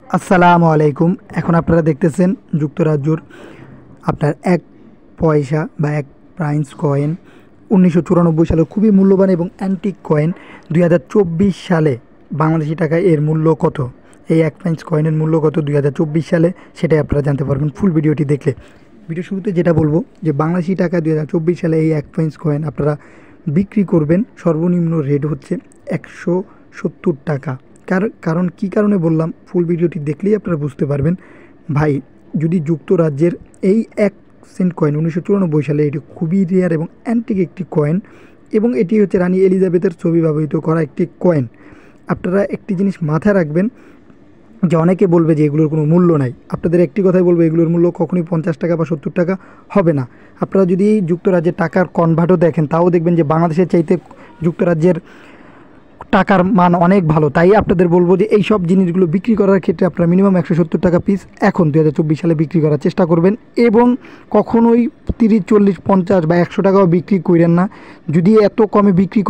আসসালামু আলাইকুম। এখন আপনারা দেখতেছেন যুক্তরাজ্যর আপনার ১ পয়সা বা ১ প্রাইন্স কয়েন ১৯৯৪ সালে খুবই মূল্যবান এবং অ্যান্টিক কয়েন। ২০২৪ সালে বাংলাদেশি টাকায় এর মূল্য কত, এই ১ প্রাইন্স কয়েনের মূল্য কত ২০২৪ সালে, সেটাই আপনারা জানতে পারবেন ফুল ভিডিওটি দেখলে। ভিডিও শুরুতে যেটা বলবো যে বাংলাদেশি টাকা ২০২৪ সালে এই ১ প্রাইন্স কয়েন আপনারা বিক্রি করবেন, সর্বনিম্ন রেট হচ্ছে ১৭০ টাকা। কারণ কী কারণে বললাম ফুল ভিডিওটি দেখলেই আপনারা বুঝতে পারবেন। ভাই, যদি যুক্তরাজ্যের এই ১ সেন্ট কয়েন ১৯৯৪ সালে, এটি খুবই রেয়ার এবং অ্যান্টিক একটি কয়েন এবং এটি হচ্ছে রানী এলিজাবেথের ছবি ব্যবহৃত করা একটি কয়েন। আপনারা একটি জিনিস মাথায় রাখবেন যে অনেকে বলবে যে এগুলোর কোনো মূল্য নাই। আপনাদের একটি কথাই বলবো, এগুলোর মূল্য কখনোই ৫০ টাকা বা ৭০ টাকা হবে না। আপনারা যদি যুক্তরাজ্যের টাকার কনভার্টও দেখেন, তাও দেখবেন যে বাংলাদেশের চাইতে যুক্তরাজ্যের টাকার মান অনেক ভালো। তাই আপনাদের বলবো যে এই সব জিনিসগুলো বিক্রি করার ক্ষেত্রে আপনারা মিনিমাম ১৭০ টাকা পিস এখন ২০২৪ সালে বিক্রি করার চেষ্টা করবেন এবং কখনোই ৩০, ৪০, ৫০ বা ১০০ টাকাও বিক্রি করেন না। যদি এত কমে বিক্রি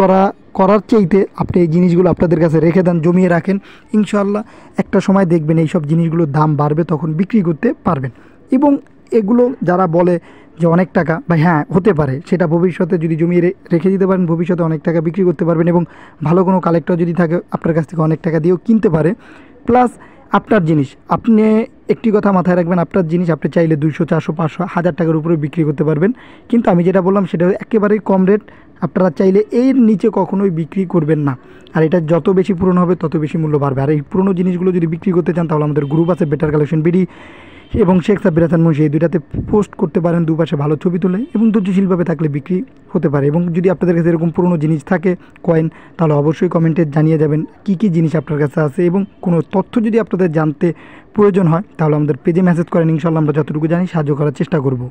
করার চাইতে আপনি এই জিনিসগুলো আপনাদের কাছে রেখে দেন, জমিয়ে রাখেন, ইনশাআল্লাহ একটা সময় দেখবেন এই সব জিনিসগুলোর দাম বাড়বে, তখন বিক্রি করতে পারবেন। এবং এগুলো যারা বলে যে অনেক টাকা, বা হ্যাঁ হতে পারে, সেটা ভবিষ্যতে যদি জমিয়ে রেখে দিতে পারেন ভবিষ্যতে অনেক টাকা বিক্রি করতে পারবেন এবং ভালো কোনো কালেক্টর যদি থাকে আপনার কাছ থেকে অনেক টাকা দিয়েও কিনতে পারে। প্লাস আপনার জিনিস, আপনি একটি কথা মাথায় রাখবেন, আপনার জিনিস আপনি চাইলে ২০০, ৪০০, ৫০০, ১০০০ টাকার উপরে বিক্রি করতে পারবেন। কিন্তু আমি যেটা বললাম সেটা একেবারেই কম রেট। আপনারা চাইলে এর নিচে কখনোই বিক্রি করবেন না। আর এটা যত বেশি পুরনো হবে তত বেশি মূল্য বাড়বে। আর এই পুরনো জিনিসগুলো যদি বিক্রি করতে চান তাহলে আমাদের গ্রুপ আছে বেটার কালেকশন বিডি এবং শেখ সাব্বির হাসান মুন্সি, এই দুইটাতে পোস্ট করতে পারেন, দুপাশে ভালো ছবি তুলে এবং ধৈর্যশীলভাবে থাকলে বিক্রি হতে পারে। এবং যদি আপনাদের কাছে এরকম পুরনো জিনিস থাকে কয়েন, তাহলে অবশ্যই কমেন্টে জানিয়ে যাবেন কী কী জিনিস আপনার কাছে আছে এবং কোনো তথ্য যদি আপনাদের জানতে প্রয়োজন হয় তাহলে আমাদের পেজে মেসেজ করেন, ইনশাআল্লাহ আমরা যতটুকু জানি সাহায্য করার চেষ্টা করব।